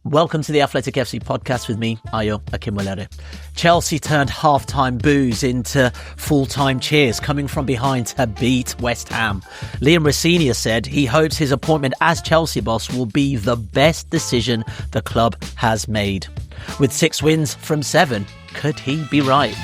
Welcome to the Athletic FC podcast with me, Akinwolere. Chelsea turned half-time boos into full-time cheers coming from behind to beat West Ham. Lliffe Rosenior said he hopes his appointment as Chelsea boss will be the best decision the club has made. With 6 wins from 7, could he be right?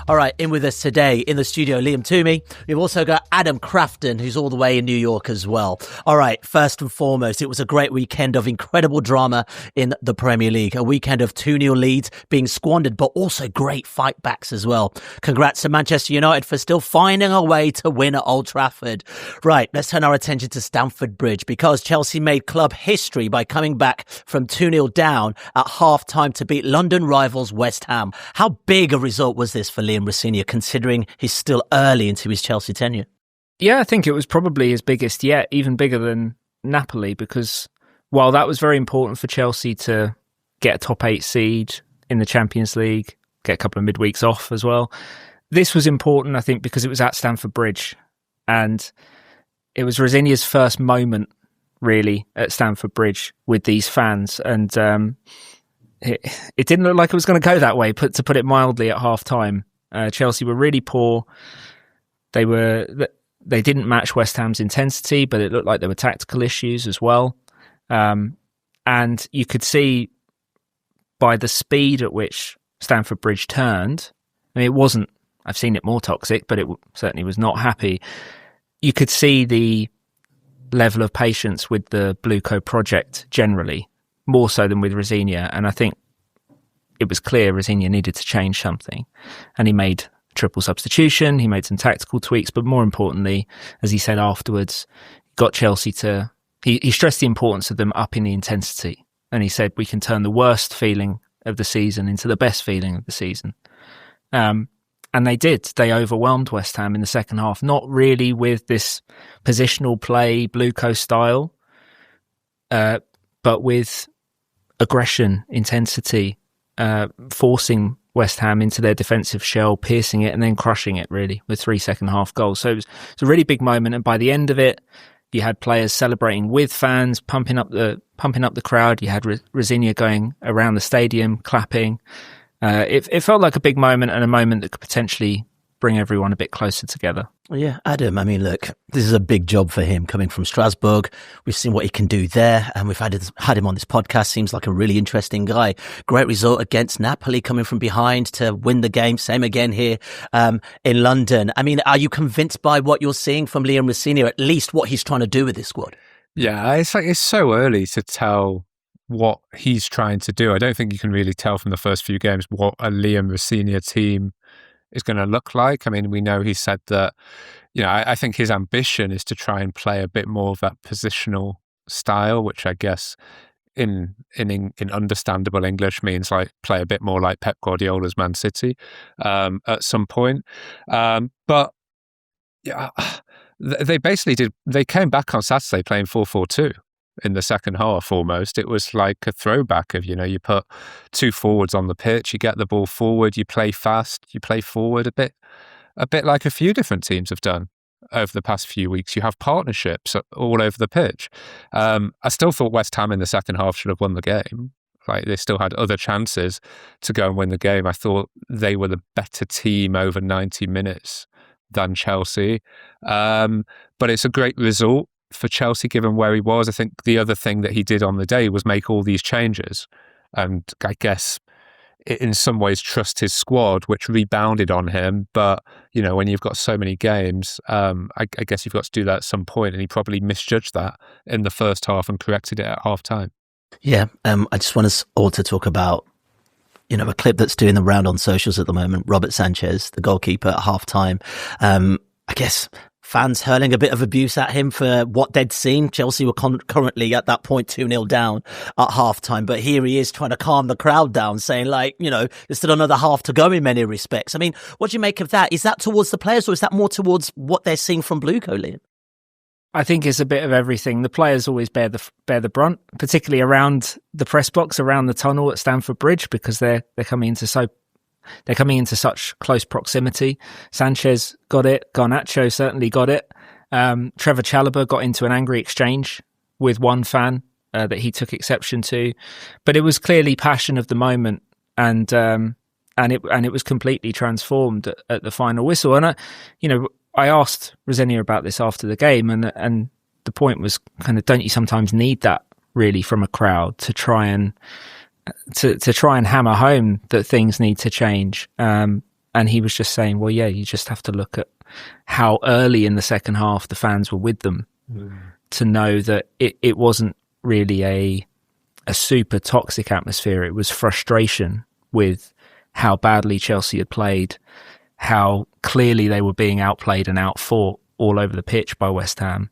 All right, in with us today in the studio, Twomey. We've also got Adam Crafton, who's all the way in New York as well. All right, first and foremost, it was a great weekend of incredible drama in the Premier League. A weekend of 2-0 leads being squandered, but also great fight backs as well. Congrats to Manchester United for still finding a way to win at Old Trafford. Right, let's turn our attention to Stamford Bridge because Chelsea made club history by coming back from 2-0 down at half-time to beat London rivals West Ham. How big a result was this for Lliffe Rosenior, considering he's still early into his Chelsea tenure? Yeah, I think it was probably his biggest yet, even bigger than Napoli, because while that was very important for Chelsea to get a top 8 seed in the Champions League, get a couple of midweeks off as well, this was important, I think, because it was at Stamford Bridge. And it was Rosenior's first moment, really, at Stamford Bridge with these fans. And it didn't look like it was going to go that way, to put it mildly, at half-time. Chelsea were really poor. They didn't match West Ham's intensity, but it looked like there were tactical issues as well. And you could see by the speed at which Stamford Bridge turned, I mean, it wasn't, I've seen it more toxic, but it certainly was not happy. You could see the level of patience with the Blueco project generally, more so than with Rosenior. And I think it was clear Rosenior needed to change something, and he made a triple substitution, he made some tactical tweaks, but more importantly, as he said afterwards, got Chelsea to, he stressed the importance of them upping the intensity, and he said we can turn the worst feeling of the season into the best feeling of the season. And they did. They overwhelmed West Ham in the second half, not really with this positional play, Blueco style, but with aggression, intensity, forcing West Ham into their defensive shell, piercing it and then crushing it, really, with 3 second-half goals. So it was a really big moment, and by the end of it, you had players celebrating with fans, pumping up the crowd. You had Rosenior going around the stadium, clapping. It felt like a big moment, and a moment that could potentially bring everyone a bit closer together. Yeah, Adam, I mean, look, this is a big job for him coming from Strasbourg. We've seen what he can do there, and we've had him on this podcast. Seems like a really interesting guy. Great result against Napoli, coming from behind to win the game. Same again here in London. I mean, are you convinced by what you're seeing from Lliffe Rosenior, at least what he's trying to do with this squad? Yeah, it's so early to tell what he's trying to do. I don't think you can really tell from the first few games what a Lliffe Rosenior team is going to look like. I mean, we know he said that, I think his ambition is to try and play a bit more of that positional style, which I guess in understandable English means like play a bit more like Pep Guardiola's Man City at some point. But yeah, they basically did. They came back on Saturday playing 4-4-2. In the second half, almost. It was like a throwback of, you put 2 forwards on the pitch, you get the ball forward, you play fast, you play forward a bit like a few different teams have done over the past few weeks. You have partnerships all over the pitch. I still thought West Ham in the second half should have won the game. Like, they still had other chances to go and win the game. I thought they were the better team over 90 minutes than Chelsea. But it's a great result for Chelsea, given where he was. I think the other thing that he did on the day was make all these changes, and I guess in some ways trust his squad, which rebounded on him. But when you've got so many games, I guess you've got to do that at some point, and he probably misjudged that in the first half and corrected it at half time. Yeah, I just want us all to talk about a clip that's doing the round on socials at the moment. Robert Sanchez, the goalkeeper, at half time. I guess fans hurling a bit of abuse at him for what they'd seen. Chelsea were currently at that point 2-0 down at halftime, but here he is trying to calm the crowd down, saying there's still another half to go in many respects. I mean, what do you make of that? Is that towards the players, or is that more towards what they're seeing from Blueco, Liam? I think it's a bit of everything. The players always bear the brunt, particularly around the press box, around the tunnel at Stamford Bridge, because they're coming into such close proximity. Sanchez got it. Garnacho certainly got it. Trevor Chalobah got into an angry exchange with one fan that he took exception to, but it was clearly passion of the moment, and it was completely transformed at the final whistle. And I asked Rosenior about this after the game, and the point was kind of, don't you sometimes need that really from a crowd to try and hammer home that things need to change? And he was just saying, well, yeah, you just have to look at how early in the second half the fans were with them to know that it wasn't really a super toxic atmosphere. It was frustration with how badly Chelsea had played, how clearly they were being outplayed and outfought all over the pitch by West Ham.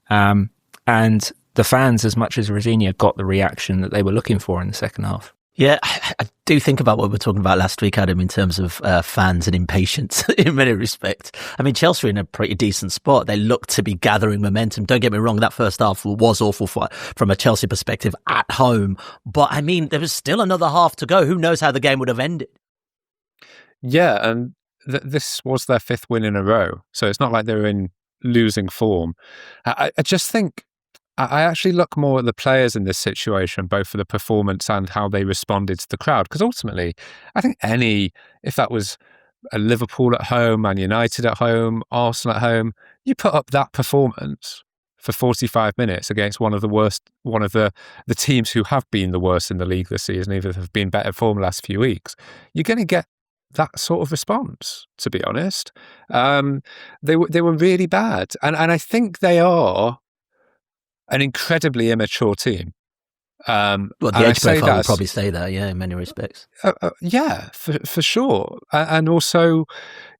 And the fans, as much as Rosenior, got the reaction that they were looking for in the second half. Yeah, I do think about what we were talking about last week, Adam, in terms of fans and impatience in many respects. I mean, Chelsea are in a pretty decent spot. They look to be gathering momentum. Don't get me wrong, that first half was awful from a Chelsea perspective at home. But, I mean, there was still another half to go. Who knows how the game would have ended? Yeah, and this was their fifth win in a row. So it's not like they were in losing form. I just think I actually look more at the players in this situation, both for the performance and how they responded to the crowd. Because ultimately, I think if that was a Liverpool at home, Man United at home, Arsenal at home, you put up that performance for 45 minutes against one of the teams who have been the worst in the league this season, even if have been better form the last few weeks, you're going to get that sort of response, to be honest. They were really bad. And I think they are an incredibly immature team. Well, the age profile would probably say that, yeah, in many respects. Yeah, for sure. And also,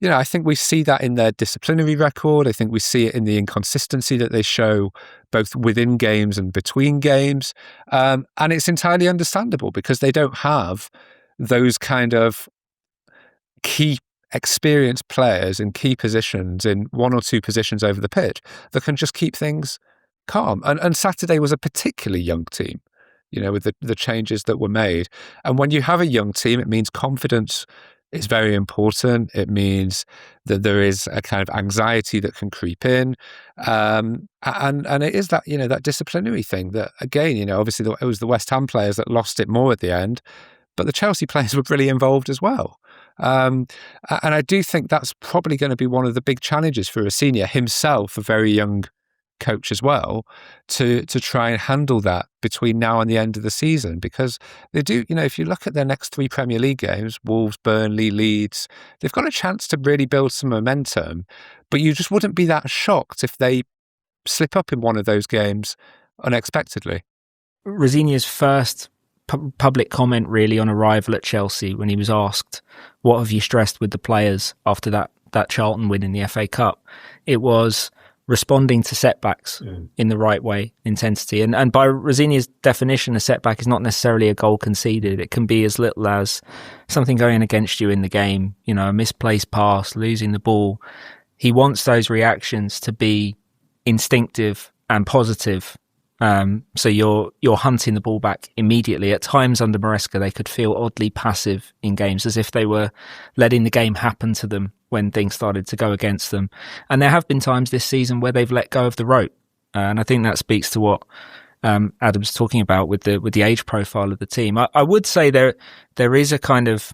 I think we see that in their disciplinary record. I think we see it in the inconsistency that they show both within games and between games. And it's entirely understandable because they don't have those kind of key experienced players in key positions, in one or two positions over the pitch, that can just keep things calm. And Saturday was a particularly young team, with the changes that were made. And when you have a young team, it means confidence is very important. It means that there is a kind of anxiety that can creep in. And it is that, that disciplinary thing that, again, obviously it was the West Ham players that lost it more at the end, but the Chelsea players were really involved as well. And I do think that's probably going to be one of the big challenges for Rosenior himself, a very young coach as well, to try and handle that between now and the end of the season, because they do, if you look at their next three Premier League games, Wolves, Burnley, Leeds, they've got a chance to really build some momentum, but you just wouldn't be that shocked if they slip up in one of those games unexpectedly. Rosenior's first public comment really on arrival at Chelsea, when he was asked, what have you stressed with the players after that Charlton win in the FA Cup, it was responding to setbacks in the right way, intensity. And by Rosenior's definition, a setback is not necessarily a goal conceded. It can be as little as something going against you in the game, a misplaced pass, losing the ball. He wants those reactions to be instinctive and positive. So you're hunting the ball back immediately. At times under Maresca, they could feel oddly passive in games, as if they were letting the game happen to them when things started to go against them. And there have been times this season where they've let go of the rope. And I think that speaks to what Adam's talking about with the age profile of the team. I would say there is a kind of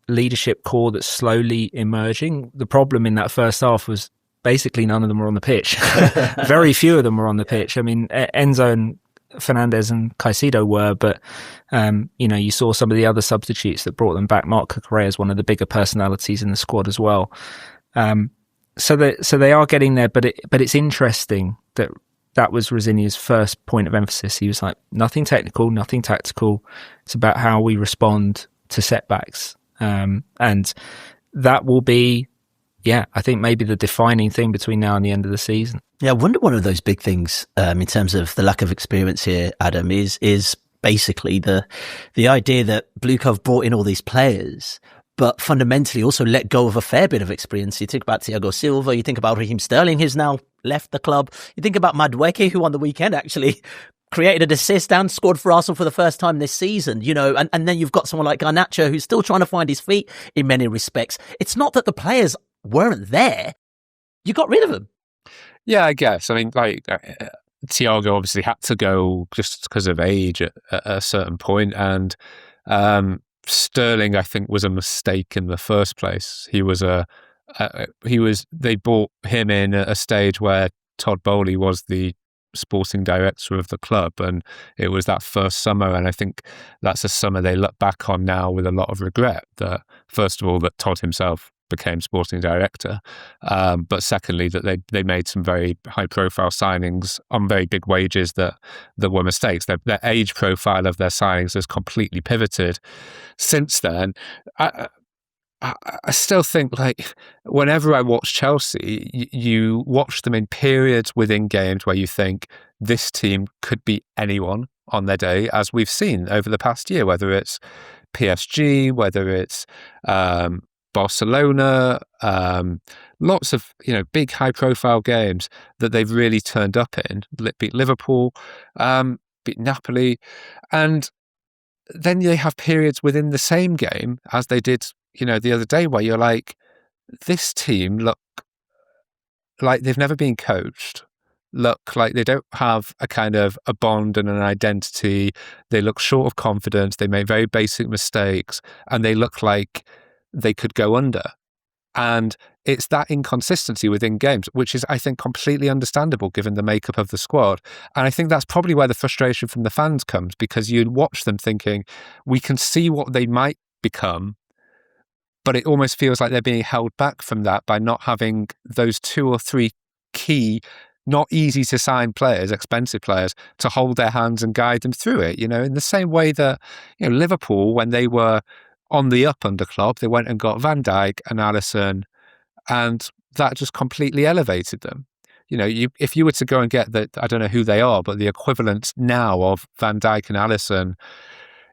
leadership core that's slowly emerging. The problem in that first half was basically none of them were on the pitch. Very few of them were on the pitch. I mean, Enzo and Fernandes and Caicedo were, but you saw some of the other substitutes that brought them back. Marc Cucurella is one of the bigger personalities in the squad as well. So they are getting there, but it's interesting that was Rosenior's first point of emphasis. He was like, nothing technical, nothing tactical. It's about how we respond to setbacks, and that will be, I think maybe the defining thing between now and the end of the season. Yeah, I wonder one of those big things in terms of the lack of experience here, Adam, is basically the idea that Bluekov brought in all these players, but fundamentally also let go of a fair bit of experience. You think about Thiago Silva, you think about Raheem Sterling, who's now left the club. You think about Madueke, who on the weekend actually created an assist and scored for Arsenal for the first time this season, and then you've got someone like Garnacho, who's still trying to find his feet in many respects. It's not that the players weren't there. You got rid of them. Yeah, I guess. I mean, Thiago obviously had to go just because of age at a certain point, and Sterling, I think, was a mistake in the first place. They brought him in at a stage where Todd Bowley was the sporting director of the club, and it was that first summer, and I think that's a summer they look back on now with a lot of regret. That first of all, that Todd himself became sporting director, but secondly, that they made some very high profile signings on very big wages that were mistakes. Their age profile of their signings has completely pivoted since then. I still think, like, whenever I watch Chelsea, you watch them in periods within games where you think this team could beat anyone on their day, as we've seen over the past year, whether it's PSG, whether it's Barcelona, lots of big high profile games that they've really turned up in. Beat Liverpool, beat Napoli, and then they have periods within the same game as they did the other day, where you're like, this team look like they've never been coached, look like they don't have a kind of a bond and an identity. They look short of confidence. They make very basic mistakes, and they look like they could go under. And it's that inconsistency within games, which is, I think, completely understandable given the makeup of the squad. And I think that's probably where the frustration from the fans comes, because you watch them thinking, we can see what they might become, but it almost feels like they're being held back from that by not having those 2 or 3 key, not easy to sign players, expensive players, to hold their hands and guide them through it. In the same way that Liverpool, when they were on the up under Klopp, they went and got Van Dijk and Alisson, and that just completely elevated them. If you were to go and get I don't know who they are, but the equivalent now of Van Dijk and Alisson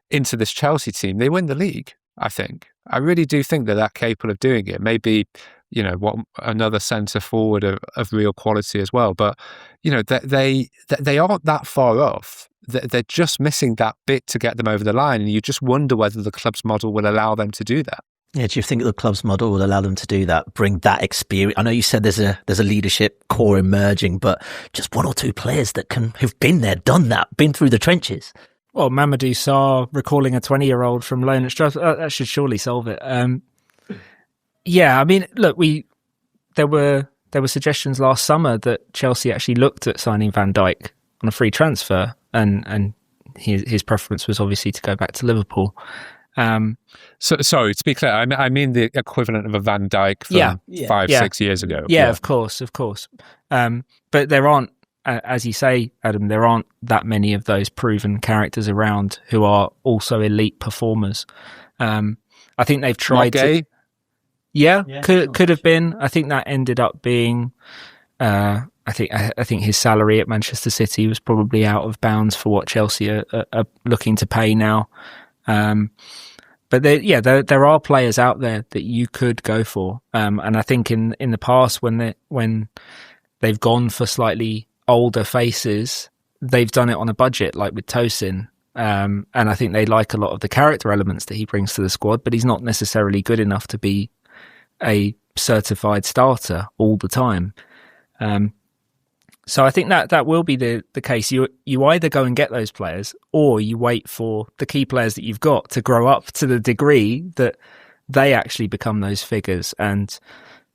into this Chelsea team, they win the league. I think. I really do think that they're capable of doing it. Maybe, what another centre forward of real quality as well. But, they aren't that far off. They're just missing that bit to get them over the line. And you just wonder whether the club's model will allow them to do that. Yeah, do you think the club's model will allow them to do that, bring that experience? I know you said there's a leadership core emerging, but just 1 or 2 players who've been there, done that, been through the trenches. Well, Mamadou Sarr recalling a 20-year-old from loan at Strasbourg, that should surely solve it. Yeah, I mean, look, there were suggestions last summer that Chelsea actually looked at signing Van Dijk on a free transfer, and his preference was obviously to go back to Liverpool. So, sorry, to be clear, I mean the equivalent of a Van Dijk from 5-6 years ago. Yeah, of course. But there aren't, as you say, Adam, there aren't that many of those proven characters around who are also elite performers. I think they've tried to. Yeah, could have been. I think that ended up being. I think his salary at Manchester City was probably out of bounds for what Chelsea are looking to pay now. But there are players out there that you could go for, and I think in the past when they've gone for slightly older faces, they've done it on a budget, like with Tosin, and I think they like a lot of the character elements that he brings to the squad, but he's not necessarily good enough to be a certified starter all the time. So I think that will be the case. You either go and get those players, or you wait for the key players that you've got to grow up to the degree that they actually become those figures, and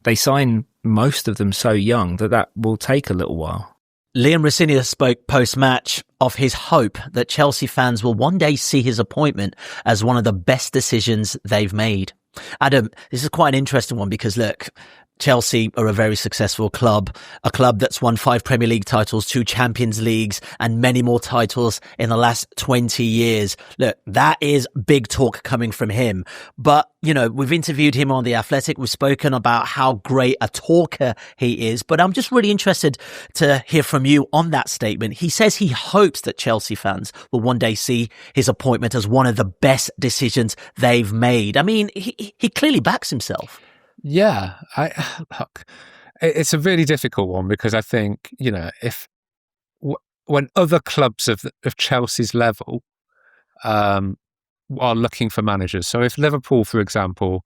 they sign most of them so young that will take a little while. Liam Rosenior spoke post-match of his hope that Chelsea fans will one day see his appointment as one of the best decisions they've made. Adam, this is quite an interesting one because, look, Chelsea are a very successful club, a club that's won 5 Premier League titles, 2 Champions Leagues, and many more titles in the last 20 years. Look, that is big talk coming from him. But, we've interviewed him on The Athletic. We've spoken about how great a talker he is. But I'm just really interested to hear from you on that statement. He says he hopes that Chelsea fans will one day see his appointment as one of the best decisions they've made. I mean, he clearly backs himself. Yeah, look, it's a really difficult one because I think, when other clubs of Chelsea's level are looking for managers, so if Liverpool, for example,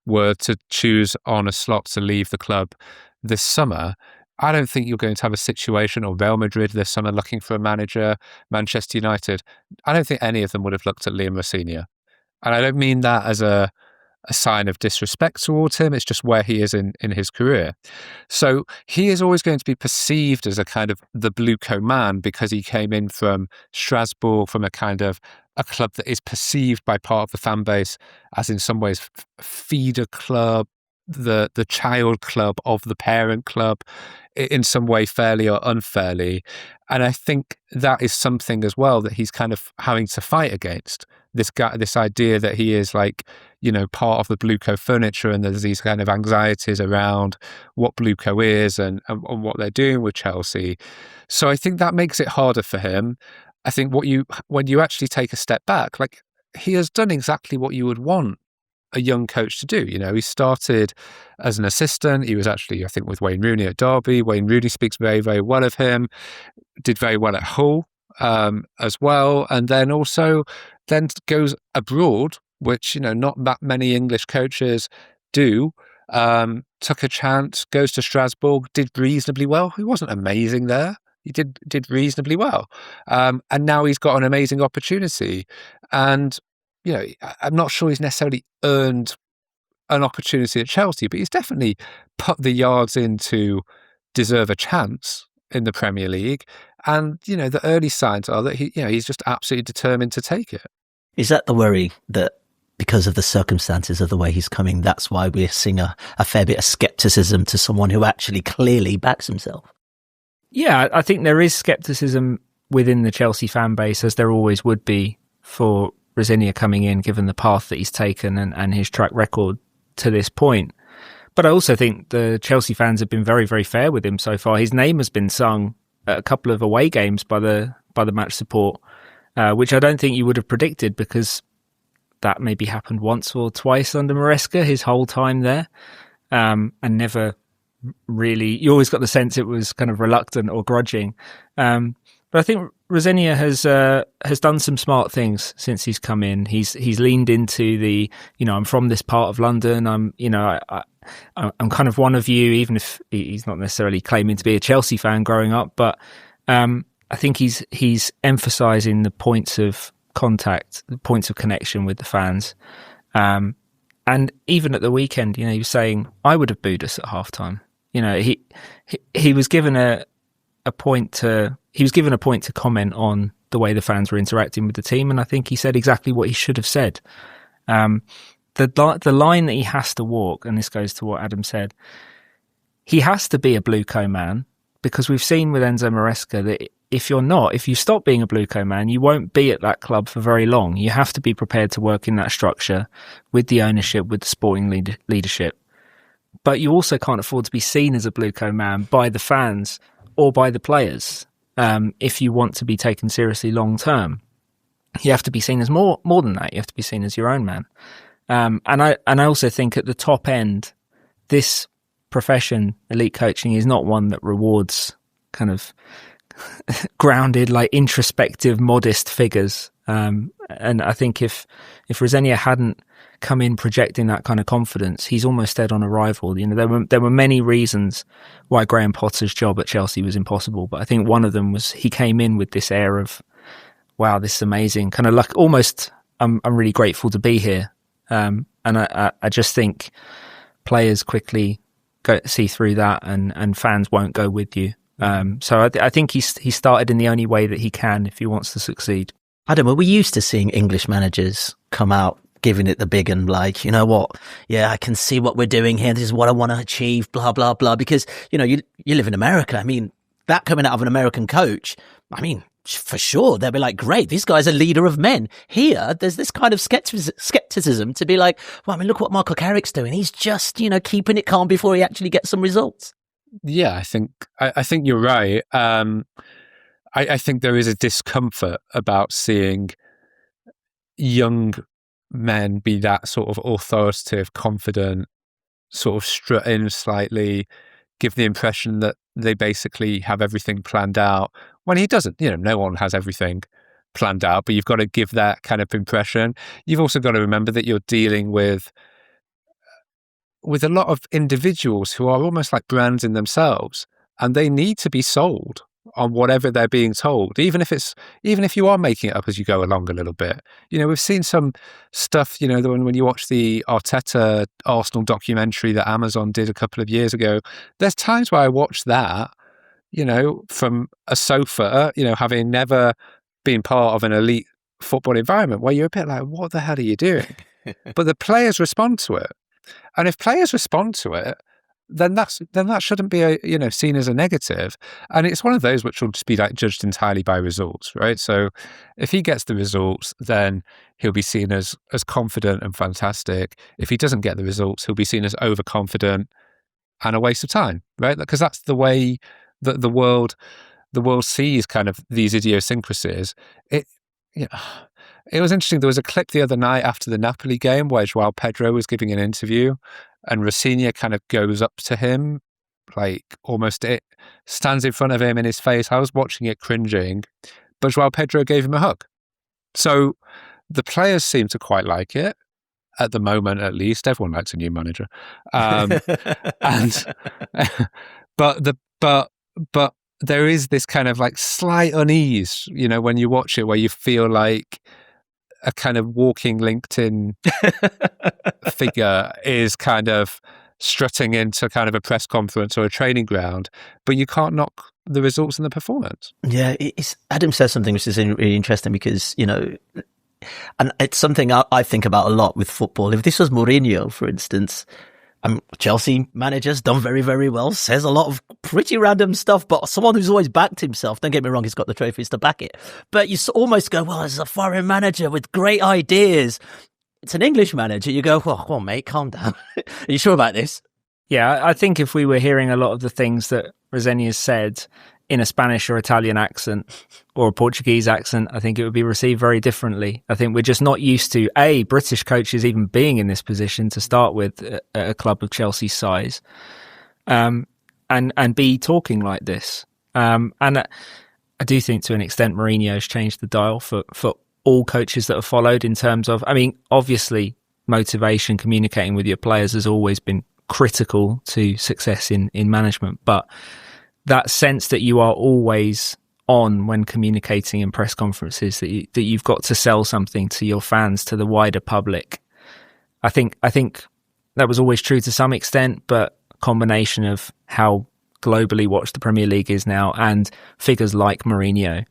were to choose on a slot to leave the club this summer, I don't think you're going to have a situation, or Real Madrid this summer looking for a manager, Manchester United. I don't think any of them would have looked at Liam Rosenior. And I don't mean that as a sign of disrespect towards him. It's just where he is in his career. So he is always going to be perceived as a kind of the blue coat man because he came in from Strasbourg, from a kind of a club that is perceived by part of the fan base as in some ways feeder club, the child club of the parent club, in some way fairly or unfairly. And I think that is something as well that he's kind of having to fight against. This idea that he is like, part of the Blueco furniture, and there's these kind of anxieties around what Blueco is and what they're doing with Chelsea. So I think that makes it harder for him. I think when you actually take a step back, like, he has done exactly what you would want a young coach to do. He started as an assistant. He was actually, I think, with Wayne Rooney at Derby. Wayne Rooney speaks very, very well of him. Did very well at Hull as well, and then goes abroad, which not that many English coaches do. Took a chance, goes to Strasbourg, did reasonably well. He wasn't amazing there. He did reasonably well, and now he's got an amazing opportunity. And I'm not sure he's necessarily earned an opportunity at Chelsea, but he's definitely put the yards in to deserve a chance in the Premier League. And the early signs are that he's just absolutely determined to take it. Is that the worry, that because of the circumstances of the way he's coming, that's why we're seeing a fair bit of scepticism to someone who actually clearly backs himself? Yeah, I think there is scepticism within the Chelsea fan base, as there always would be for Rosenior coming in, given the path that he's taken and his track record to this point. But I also think the Chelsea fans have been very, very fair with him so far. His name has been sung at a couple of away games by the match support, which I don't think you would have predicted, because that maybe happened once or twice under Maresca his whole time there, and never really. You always got the sense it was kind of reluctant or grudging. But I think Rosenior has done some smart things since he's come in. He's leaned into the, I'm from this part of London. I'm kind of one of you, even if he's not necessarily claiming to be a Chelsea fan growing up. But I think he's emphasising the points of contact, the points of connection with the fans. And even at the weekend, he was saying, I would have booed us at halftime. He was given a point to comment on the way the fans were interacting with the team, and I think he said exactly what he should have said. The line that he has to walk, and this goes to what Adam said, he has to be a Blueco man, because we've seen with Enzo Maresca that if you stop being a Blueco man, you won't be at that club for very long. You have to be prepared to work in that structure with the ownership, with the sporting leadership. But you also can't afford to be seen as a Blueco man by the fans or by the players. If you want to be taken seriously long term, you have to be seen as more than that. You have to be seen as your own man. And I also think at the top end, this profession, elite coaching, is not one that rewards kind of grounded, like introspective, modest figures. And I think if Rosenior hadn't come in projecting that kind of confidence, he's almost dead on arrival. There were many reasons why Graham Potter's job at Chelsea was impossible, but I think one of them was he came in with this air of, wow, this is amazing, kind of like almost I'm really grateful to be here. And I just think players quickly see through that, and fans won't go with you. So I think he started in the only way that he can if he wants to succeed. Adam, are we used to seeing English managers come out giving it the big and like, you know what? Yeah, I can see what we're doing here. This is what I want to achieve, blah, blah, blah. Because, you live in America. I mean, that coming out of an American coach, I mean, for sure, they'll be like, great, this guy's a leader of men. Here, there's this kind of skepticism to be like, well, I mean, look what Michael Carrick's doing. He's just, keeping it calm before he actually gets some results. Yeah, I think you're right. I think there is a discomfort about seeing young men be that sort of authoritative, confident, sort of strut in slightly, give the impression that they basically have everything planned out, when he doesn't. No one has everything planned out, but you've got to give that kind of impression. You've also got to remember that you're dealing with a lot of individuals who are almost like brands in themselves. and they need to be sold on whatever they're being told, even if you are making it up as you go along a little bit. We've seen some stuff, when you watch the Arteta Arsenal documentary that Amazon did a couple of years ago, there's times where I watch that, from a sofa, having never been part of an elite football environment, where you're a bit like, what the hell are you doing? But the players respond to it. And if players respond to it, then that shouldn't be seen as a negative. And it's one of those which will just be like judged entirely by results, right? So if he gets the results, then he'll be seen as confident and fantastic. If he doesn't get the results, he'll be seen as overconfident and a waste of time, right? Because that's the way that the world sees kind of these idiosyncrasies. It was interesting. There was a clip the other night after the Napoli game where João Pedro was giving an interview, and Rosenior kind of goes up to him, like almost it stands in front of him in his face. I was watching it cringing, but João Pedro gave him a hug. So the players seem to quite like it at the moment, at least. Everyone likes a new manager, but there is this kind of like slight unease, when you watch it, where you feel like a kind of walking LinkedIn figure is kind of strutting into kind of a press conference or a training ground, but you can't knock the results and the performance. Yeah, Adam says something which is really interesting because, and it's something I think about a lot with football. If this was Mourinho, for instance, Chelsea manager's done very, very well, says a lot of pretty random stuff, but someone who's always backed himself, don't get me wrong, he's got the trophies to back it. But you almost go, well, as a foreign manager with great ideas, it's an English manager. You go, well, come on, mate, calm down. Are you sure about this? Yeah, I think if we were hearing a lot of the things that Rosenior said in a Spanish or Italian accent or a Portuguese accent, I think it would be received very differently. I think we're just not used to, A, British coaches even being in this position to start with at a club of Chelsea's size, and B, talking like this. And I do think to an extent Mourinho has changed the dial for all coaches that have followed in terms of, obviously motivation, communicating with your players has always been critical to success in management, but that sense that you are always on when communicating in press conferences, that you've got to sell something to your fans, to the wider public. I think that was always true to some extent, but a combination of how globally watched the Premier League is now and figures like Mourinho,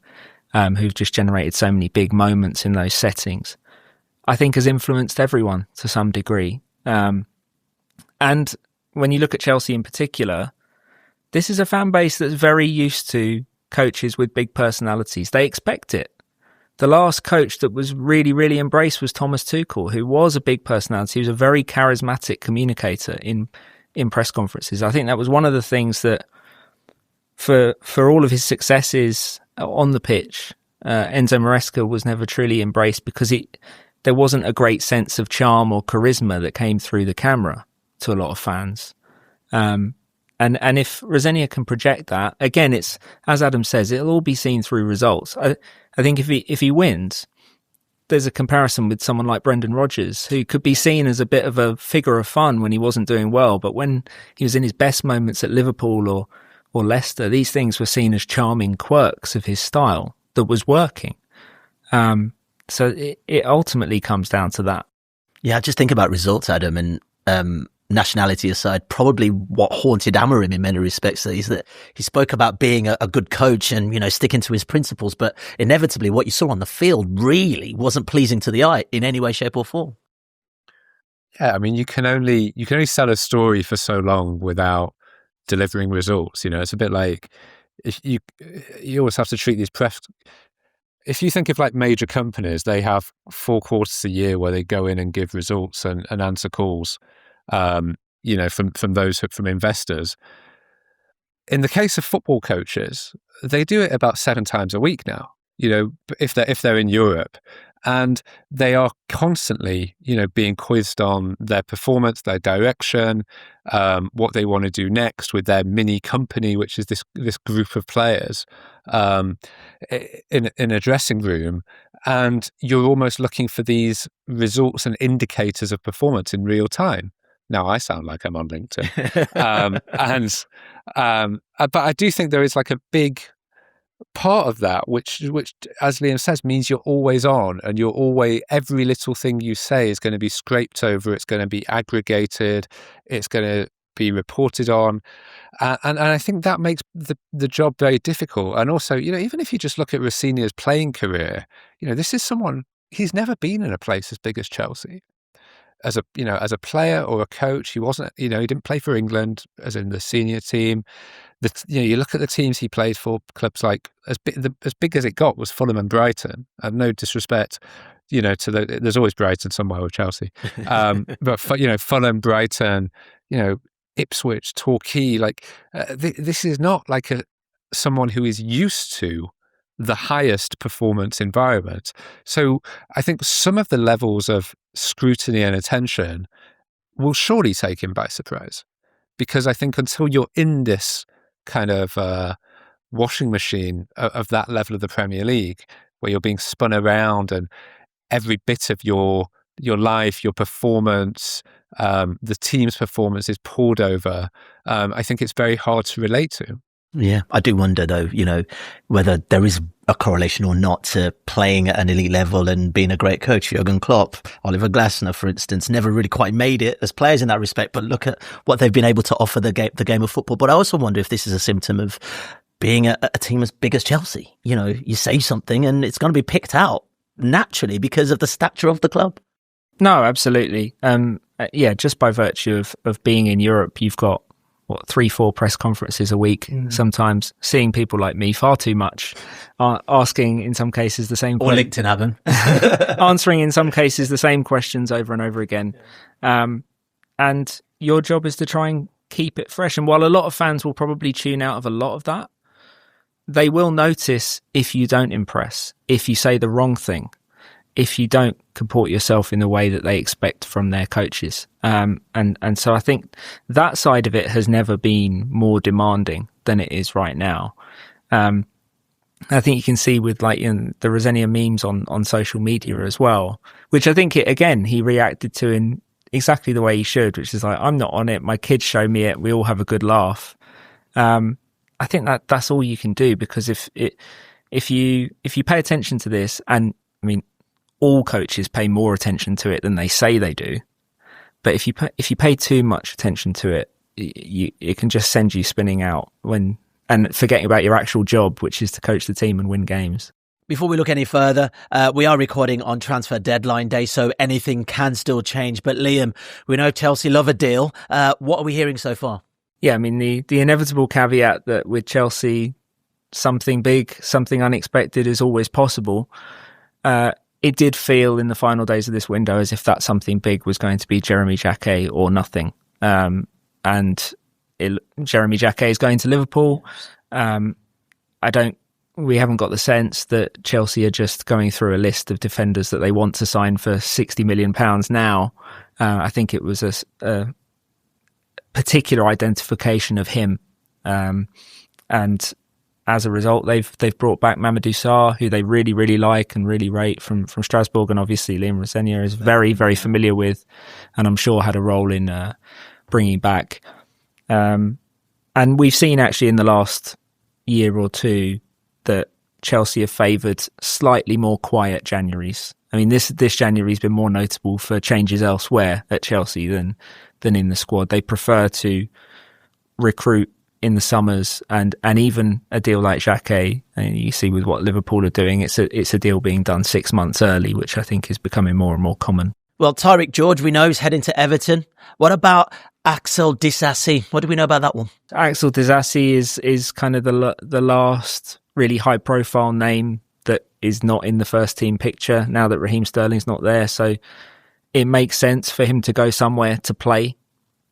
who've just generated so many big moments in those settings, I think has influenced everyone to some degree. And when you look at Chelsea in particular, this is a fan base that's very used to coaches with big personalities. They expect it. The last coach that was really, really embraced was Thomas Tuchel, who was a big personality. He was a very charismatic communicator in press conferences. I think that was one of the things that, for all of his successes on the pitch, Enzo Maresca was never truly embraced because there wasn't a great sense of charm or charisma that came through the camera to a lot of fans. And if Rosenior can project that, again, it's, as Adam says, it'll all be seen through results. I think if he wins, there's a comparison with someone like Brendan Rodgers, who could be seen as a bit of a figure of fun when he wasn't doing well, but when he was in his best moments at Liverpool or Leicester, these things were seen as charming quirks of his style that was working. So it ultimately comes down to that. Yeah, I just think about results, Adam, and nationality aside, probably what haunted Amorim in many respects is that he spoke about being a good coach and, sticking to his principles, but inevitably what you saw on the field really wasn't pleasing to the eye in any way, shape or form. Yeah, you can only sell a story for so long without delivering results. It's a bit like if you always have to treat these press. If you think of like major companies, they have 4 quarters a year where they go in and give results and answer calls. From investors. In the case of football coaches, they do it about 7 times a week now, if they're in Europe, and they are constantly, being quizzed on their performance, their direction, what they want to do next with their mini company, which is this group of players, in a dressing room. And you're almost looking for these results and indicators of performance in real time. Now I sound like I'm on LinkedIn. But I do think there is like a big part of that, which, as Liam says, means you're always on, and every little thing you say is going to be scraped over. It's going to be aggregated. It's going to be reported on. And I think that makes the job very difficult. And also, even if you just look at Rosenior's playing career, this is someone, he's never been in a place as big as Chelsea. As a player or a coach, he wasn't, he didn't play for England as in the senior team. You look at the teams he played for, clubs like as big as it got was Fulham and Brighton. And no disrespect, there's always Brighton somewhere with Chelsea. But Fulham, Brighton, Ipswich, Torquay, this is not like someone who is used to the highest performance environment. So I think some of the levels of scrutiny and attention will surely take him by surprise, because I think until you're in this kind of washing machine of that level of the Premier League, where you're being spun around and every bit of your life, your performance, the team's performance is poured over, I think it's very hard to relate to. Yeah, I do wonder though, whether there is a correlation or not to playing at an elite level and being a great coach. Jurgen Klopp, Oliver Glasner, for instance, never really quite made it as players in that respect, but look at what they've been able to offer the game of football. But I also wonder if this is a symptom of being a team as big as Chelsea. You say something and it's going to be picked out naturally because of the stature of the club. No, absolutely. Just by virtue of being in Europe, you've got 3-4 press conferences a week, sometimes seeing people like me far too much, asking in some cases the same or LinkedIn happen answering in some cases the same questions over and over again. And your job is to try and keep it fresh. And while a lot of fans will probably tune out of a lot of that, they will notice if you don't impress, if you say the wrong thing, if you don't comport yourself in the way that they expect from their coaches. And so I think that side of it has never been more demanding than it is right now. I think you can see with the Rosenior memes on social media as well, which I think he reacted to in exactly the way he should, which is like, I'm not on it. My kids show me it. We all have a good laugh. I think that's all you can do, because if you pay attention to this, and I mean, all coaches pay more attention to it than they say they do. But if you pay too much attention to it, it can just send you spinning out and forgetting about your actual job, which is to coach the team and win games. Before we look any further, we are recording on transfer deadline day, so anything can still change. But Liam, we know Chelsea love a deal. What are we hearing so far? Yeah, I mean, the inevitable caveat that with Chelsea, something big, something unexpected is always possible. It did feel in the final days of this window as if that something big was going to be Jeremy Jacquet or nothing. Jeremy Jacquet is going to Liverpool. We haven't got the sense that Chelsea are just going through a list of defenders that they want to sign for £60 million now. I think it was a particular identification of him. And as a result, they've brought back Mamadou Sarr, who they really, really like and really rate from Strasbourg, and obviously Liam Rosenior is very, very familiar with, and I'm sure had a role in bringing back. And we've seen actually in the last year or two that Chelsea have favoured slightly more quiet Januaries. I mean, this January's been more notable for changes elsewhere at Chelsea than in the squad. They prefer to recruit in the summers, and even a deal like Jacquet, and you see with what Liverpool are doing, it's a deal being done 6 months early, which I think is becoming more and more common. Well, Tyreek George, we know, is heading to Everton. What about Axel Disasi? What do we know about that one? Axel Disasi is kind of the last really high profile name that is not in the first team picture now that Raheem Sterling's not there. So it makes sense for him to go somewhere to play.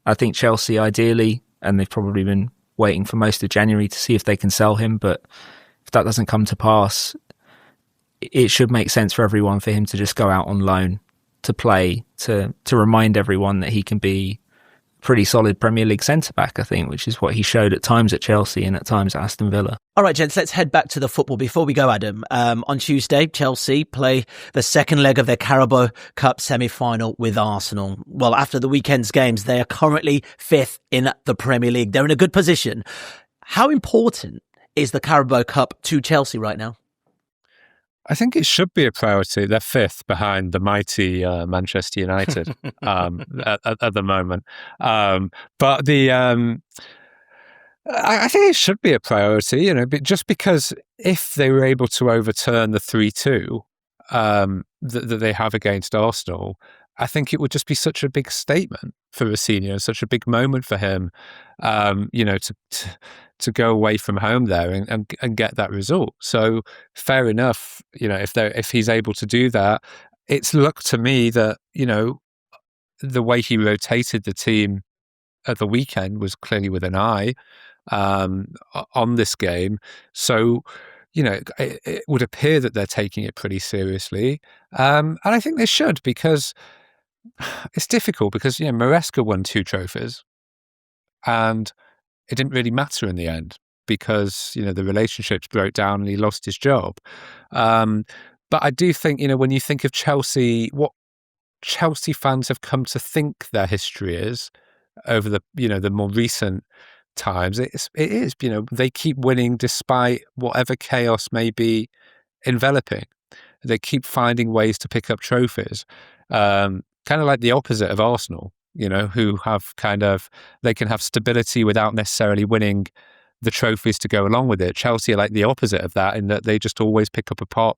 I think Chelsea ideally, and they've probably been waiting for most of January to see if they can sell him, but if that doesn't come to pass, it should make sense for everyone for him to just go out on loan to play, to remind everyone that he can be pretty solid Premier League centre-back, I think, which is what he showed at times at Chelsea and at times at Aston Villa. All right, gents, let's head back to the football. Before we go, Adam, on Tuesday, Chelsea play the second leg of their Carabao Cup semi-final with Arsenal. Well, after the weekend's games, they are currently 5th in the Premier League. They're in a good position. How important is the Carabao Cup to Chelsea right now? I think it should be a priority. They're 5th behind the mighty Manchester United at the moment. But I think it should be a priority, just because if they were able to overturn the 3-2 that they have against Arsenal, I think it would just be such a big statement for Rosenior, such a big moment for him, to go away from home there and get that result. So fair enough, if he's able to do that. It's looked to me that, the way he rotated the team at the weekend was clearly with an eye on this game. So, it would appear that they're taking it pretty seriously. And I think they should, because it's difficult because, Maresca won 2 trophies and it didn't really matter in the end because, the relationships broke down and he lost his job. But I do think, when you think of Chelsea, what Chelsea fans have come to think their history is over the more recent times, it is, they keep winning despite whatever chaos may be enveloping. They keep finding ways to pick up trophies. Kind of like the opposite of Arsenal, who have they can have stability without necessarily winning the trophies to go along with it. Chelsea are like the opposite of that in that they just always pick up a pot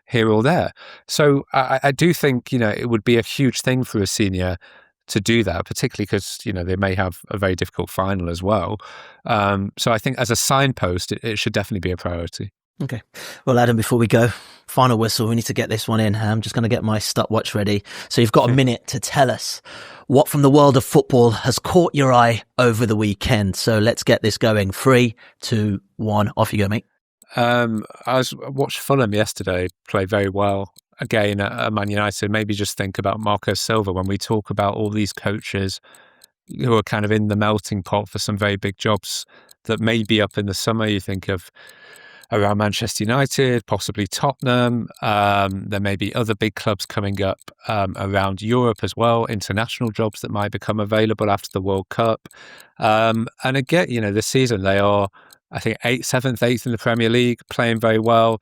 here or there. So I do think, it would be a huge thing for a senior to do that, particularly because, they may have a very difficult final as well. So I think as a signpost, it should definitely be a priority. Okay. Well, Adam, before we go, final whistle, we need to get this one in. I'm just going to get my stopwatch ready. So you've got a minute to tell us what from the world of football has caught your eye over the weekend. So let's get this going. 3, 2, 1. Off you go, mate. I watched Fulham yesterday play very well again at Man United. Maybe just think about Marco Silva when we talk about all these coaches who are kind of in the melting pot for some very big jobs that may be up in the summer. You think of around Manchester United, possibly Tottenham. There may be other big clubs coming up around Europe as well, international jobs that might become available after the World Cup. And again, this season they are, I think, 7th, 8th in the Premier League, playing very well.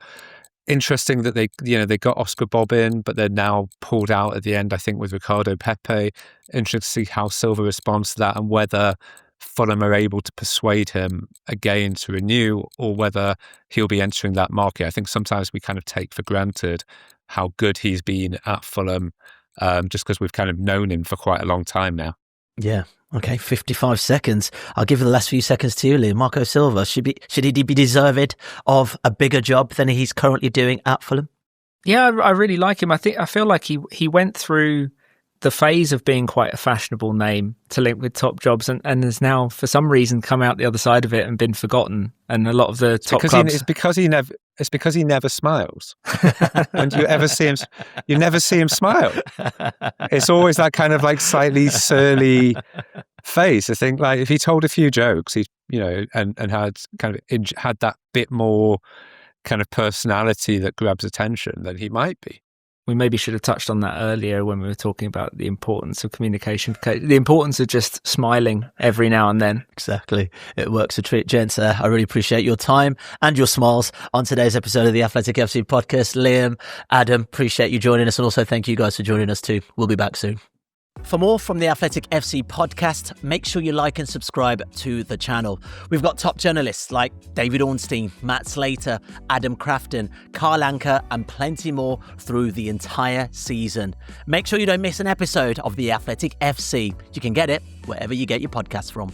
Interesting that they got Oscar Bob in, but they're now pulled out at the end, I think, with Ricardo Pepe. Interesting to see how Silva responds to that and whether Fulham are able to persuade him again to renew or whether he'll be entering that market. I think sometimes we kind of take for granted how good he's been at Fulham just because we've kind of known him for quite a long time now. Yeah. Okay, 55 seconds. I'll give the last few seconds to you, Liam. Marco Silva, should he be deserved of a bigger job than he's currently doing at Fulham? Yeah, I really like him. I feel like he went through the phase of being quite a fashionable name to link with top jobs and has now for some reason come out the other side of it and been forgotten. And a lot of the top clubs... It's because he never smiles. And you never see him smile. It's always that kind of like slightly surly face. I think like if he told a few jokes, he and had kind of had that bit more kind of personality that grabs attention, then he might be. We maybe should have touched on that earlier when we were talking about the importance of communication, the importance of just smiling every now and then. Exactly. It works a treat. Gents, I really appreciate your time and your smiles on today's episode of the Athletic FC podcast. Liam, Adam, appreciate you joining us, and also thank you guys for joining us too. We'll be back soon. For more from the Athletic FC podcast, make sure you like and subscribe to the channel. We've got top journalists like David Ornstein, Matt Slater, Adam Crafton, Carl Anker, and plenty more through the entire season. Make sure you don't miss an episode of the Athletic FC. You can get it wherever you get your podcasts from.